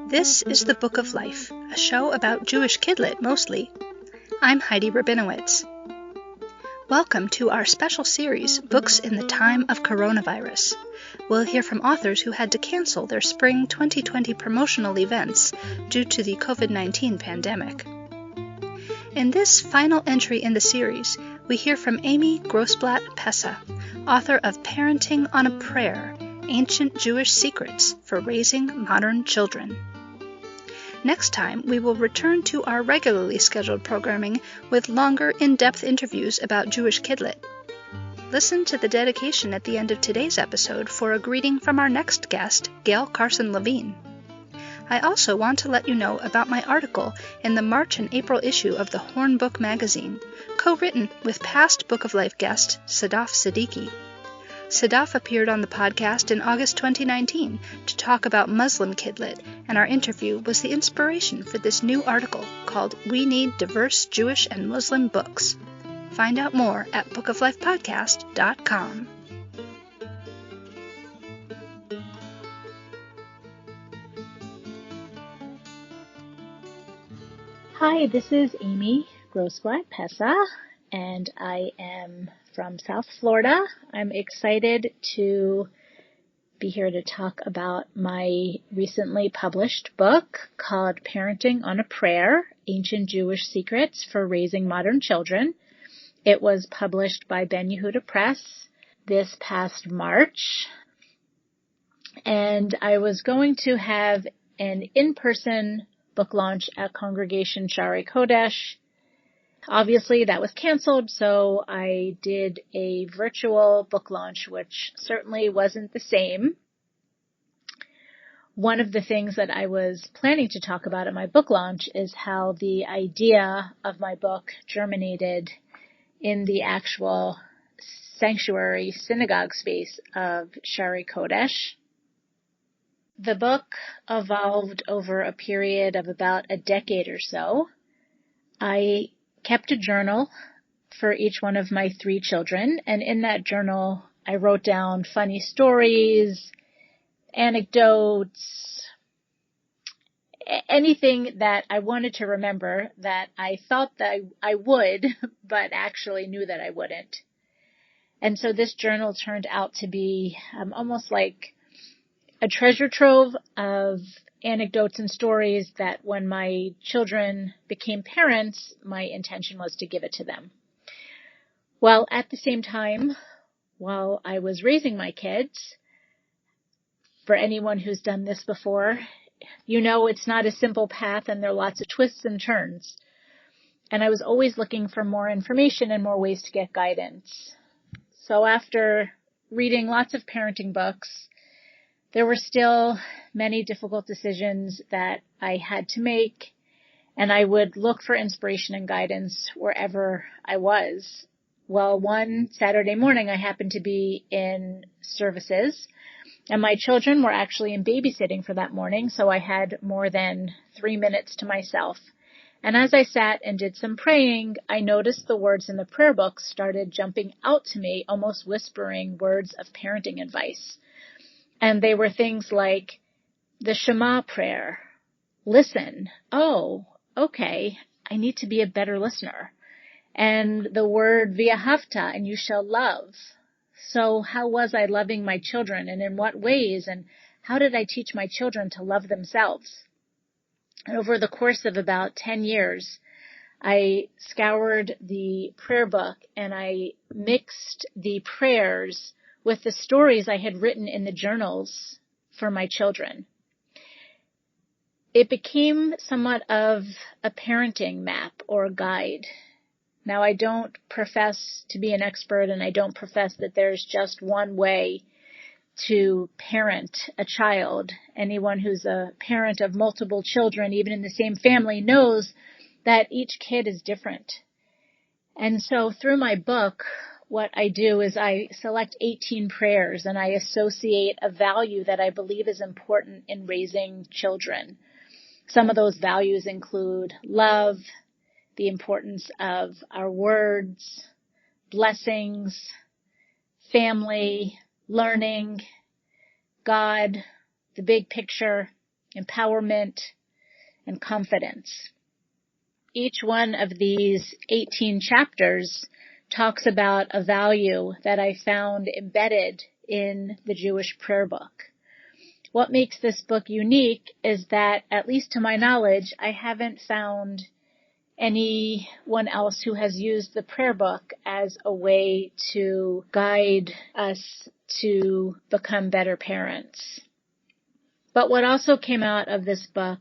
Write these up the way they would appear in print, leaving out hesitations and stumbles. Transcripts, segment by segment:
This is the Book of Life, a show about Jewish kidlit mostly. I'm Heidi Rabinowitz. Welcome to our special series, Books in the Time of Coronavirus. We'll hear from authors who had to cancel their spring 2020 promotional events due to the COVID-19 pandemic. In this final entry in the series, we hear from Amy Grossblatt-Pessa, author of Parenting on a Prayer, Ancient Jewish Secrets for Raising Modern Children. Next time, we will return to our regularly scheduled programming with longer, in-depth interviews about Jewish kidlit. Listen to the dedication at the end of today's episode for a greeting from our next guest, Gail Carson-Levine. I also want to let you know about my article in the March and April issue of the Horn Book magazine, co-written with past Book of Life guest Sadaf Siddiqui. Sadaf appeared on the podcast in August 2019 to talk about Muslim kidlit, and our interview was the inspiration for this new article called We Need Diverse Jewish and Muslim Books. Find out more at bookoflifepodcast.com. Hi, this is Amy Grossblatt-Pessa, and I am from South Florida. I'm excited to be here to talk about my recently published book called Parenting on a Prayer, Ancient Jewish Secrets for Raising Modern Children. It was published by Ben Yehuda Press this past March, and I was going to have an in-person book launch at Congregation Shari Kodesh. Obviously, that was canceled, so I did a virtual book launch, which certainly wasn't the same. One of the things that I was planning to talk about at my book launch is how the idea of my book germinated in the actual sanctuary synagogue space of Shari Kodesh. The book evolved over a period of about a decade or so. I kept a journal for each one of my 3 children, and in that journal, I wrote down funny stories, anecdotes, anything that I wanted to remember that I thought that I would, but actually knew that I wouldn't. And so this journal turned out to be almost like a treasure trove of anecdotes and stories that when my children became parents, my intention was to give it to them. Well, at the same time, while I was raising my kids, for anyone who's done this before, you know it's not a simple path and there are lots of twists and turns. And I was always looking for more information and more ways to get guidance. So after reading lots of parenting books, there were still many difficult decisions that I had to make, and I would look for inspiration and guidance wherever I was. Well, one Saturday morning, I happened to be in services, and my children were actually in babysitting for that morning, so I had more than 3 minutes to myself. And as I sat and did some praying, I noticed the words in the prayer book started jumping out to me, almost whispering words of parenting advice. And they were things like the Shema prayer, listen, oh, okay, I need to be a better listener. And the word v'ahavta, and you shall love. So how was I loving my children, and in what ways, and how did I teach my children to love themselves? And over the course of about 10 years, I scoured the prayer book and I mixed the prayers with the stories I had written in the journals for my children. It became somewhat of a parenting map or a guide. Now, I don't profess to be an expert, and I don't profess that there's just one way to parent a child. Anyone who's a parent of multiple children, even in the same family, knows that each kid is different. And so through my book, what I do is I select 18 prayers and I associate a value that I believe is important in raising children. Some of those values include love, the importance of our words, blessings, family, learning, God, the big picture, empowerment, and confidence. Each one of these 18 chapters talks about a value that I found embedded in the Jewish prayer book. What makes this book unique is that, at least to my knowledge, I haven't found anyone else who has used the prayer book as a way to guide us to become better parents. But what also came out of this book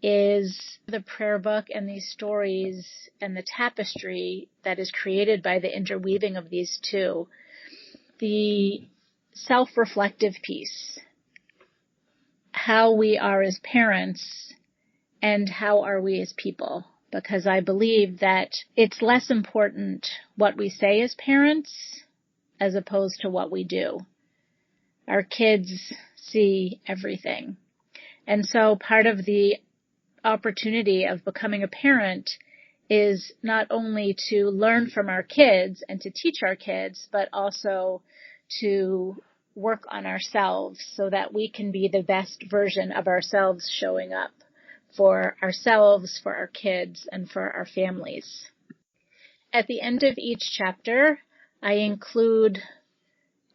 is the prayer book and these stories and the tapestry that is created by the interweaving of these two. The self-reflective piece, how we are as parents and how are we as people. Because I believe that it's less important what we say as parents as opposed to what we do. Our kids see everything. And so part of the opportunity of becoming a parent is not only to learn from our kids and to teach our kids, but also to work on ourselves so that we can be the best version of ourselves showing up for ourselves, for our kids, and for our families. At the end of each chapter, I include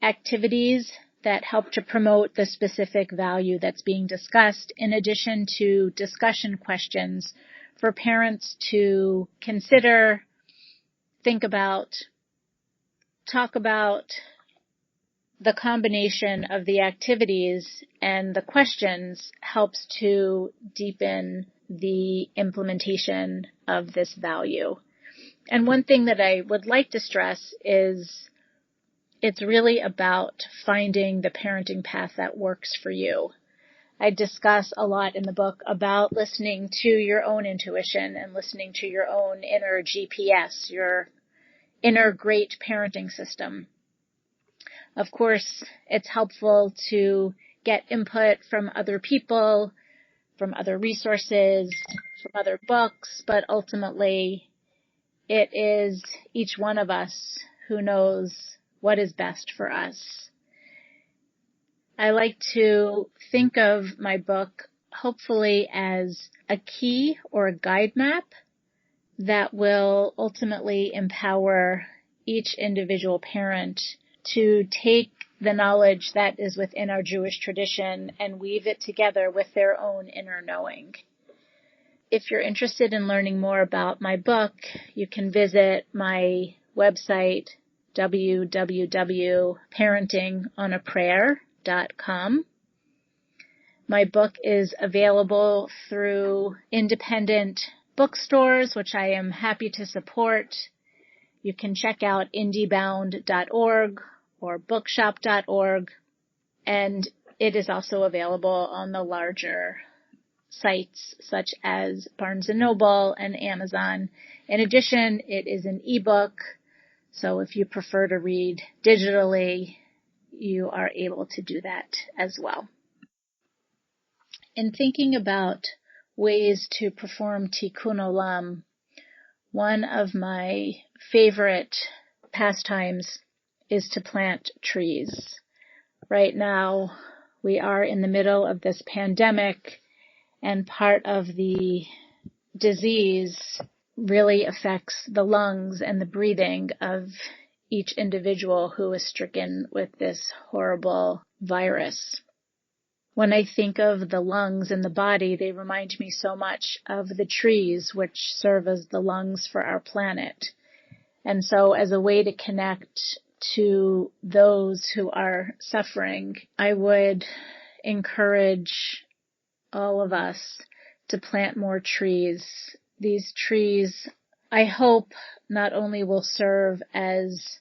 activities that help to promote the specific value that's being discussed, in addition to discussion questions for parents to consider, think about, talk about. The combination of the activities and the questions helps to deepen the implementation of this value. And one thing that I would like to stress is it's really about finding the parenting path that works for you. I discuss a lot in the book about listening to your own intuition and listening to your own inner GPS, your inner great parenting system. Of course, it's helpful to get input from other people, from other resources, from other books, but ultimately it is each one of us who knows what is best for us. I like to think of my book hopefully as a key or a guide map that will ultimately empower each individual parent to take the knowledge that is within our Jewish tradition and weave it together with their own inner knowing. If you're interested in learning more about my book, you can visit my website, www.parentingonaprayer.com. My book is available through independent bookstores, which I am happy to support. You can check out indiebound.org or bookshop.org, and it is also available on the larger sites such as Barnes & Noble and Amazon. In addition, it is an ebook, so if you prefer to read digitally, you are able to do that as well. In thinking about ways to perform Tikkun Olam, one of my favorite pastimes is to plant trees. Right now, we are in the middle of this pandemic, and part of the disease really affects the lungs and the breathing of each individual who is stricken with this horrible virus. When I think of the lungs in the body, they remind me so much of the trees which serve as the lungs for our planet. And so as a way to connect to those who are suffering, I would encourage all of us to plant more trees. These trees, I hope, not only will serve as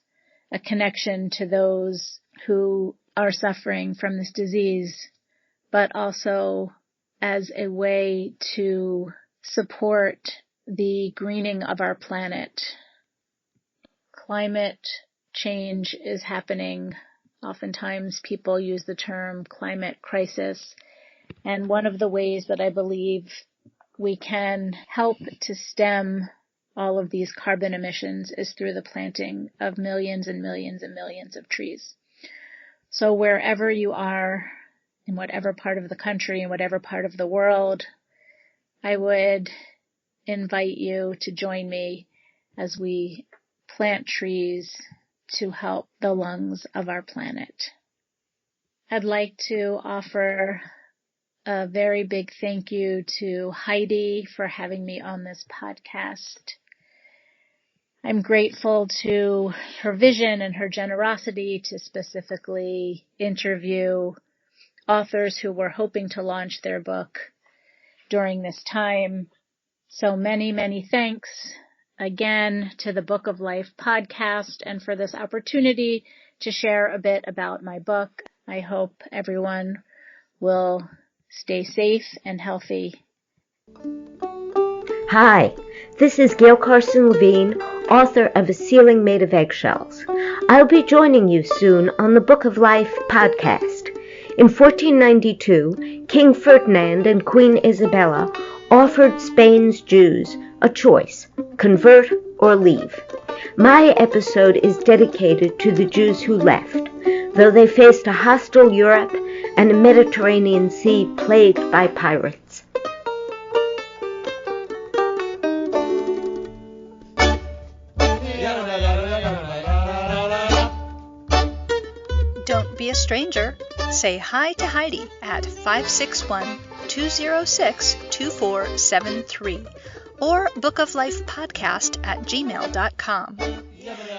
a connection to those who are suffering from this disease, but also as a way to support the greening of our planet. Climate change is happening. Oftentimes people use the term climate crisis. And one of the ways that I believe we can help to stem all of these carbon emissions is through the planting of millions and millions and millions of trees. So wherever you are in whatever part of the country, in whatever part of the world, I would invite you to join me as we plant trees to help the lungs of our planet. I'd like to offer a very big thank you to Heidi for having me on this podcast. I'm grateful to her vision and her generosity to specifically interview authors who were hoping to launch their book during this time. So many, many thanks again to the Book of Life podcast and for this opportunity to share a bit about my book. I hope everyone will stay safe and healthy. Hi, this is Gail Carson Levine, author of A Ceiling Made of Eggshells. I'll be joining you soon on the Book of Life podcast. In 1492, King Ferdinand and Queen Isabella offered Spain's Jews a choice, convert or leave. My episode is dedicated to the Jews who left, though they faced a hostile Europe and a Mediterranean Sea plagued by pirates. Don't be a stranger. Say hi to Heidi at 561-206-2473 or bookoflifepodcast@gmail.com.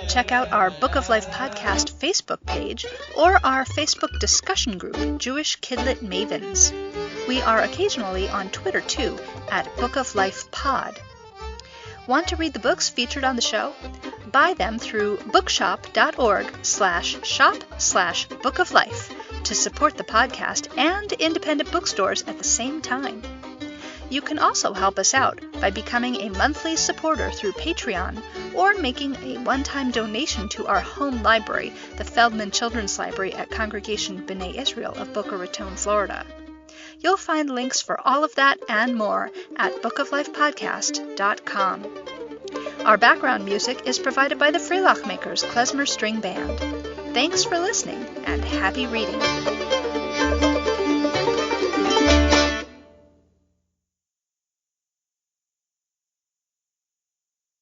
Check out our Book of Life podcast Facebook page or our Facebook discussion group, Jewish Kidlit Mavens. We are occasionally on Twitter too, at Book of Life Pod. Want to read the books featured on the show? Buy them through bookshop.org/shop/bookoflife to support the podcast and independent bookstores at the same time. You can also help us out by becoming a monthly supporter through Patreon or making a one-time donation to our home library, the Feldman Children's Library at Congregation B'nai Israel of Boca Raton, Florida. You'll find links for all of that and more at bookoflifepodcast.com. Our background music is provided by the Freelach Makers Klezmer String Band. Thanks for listening and happy reading.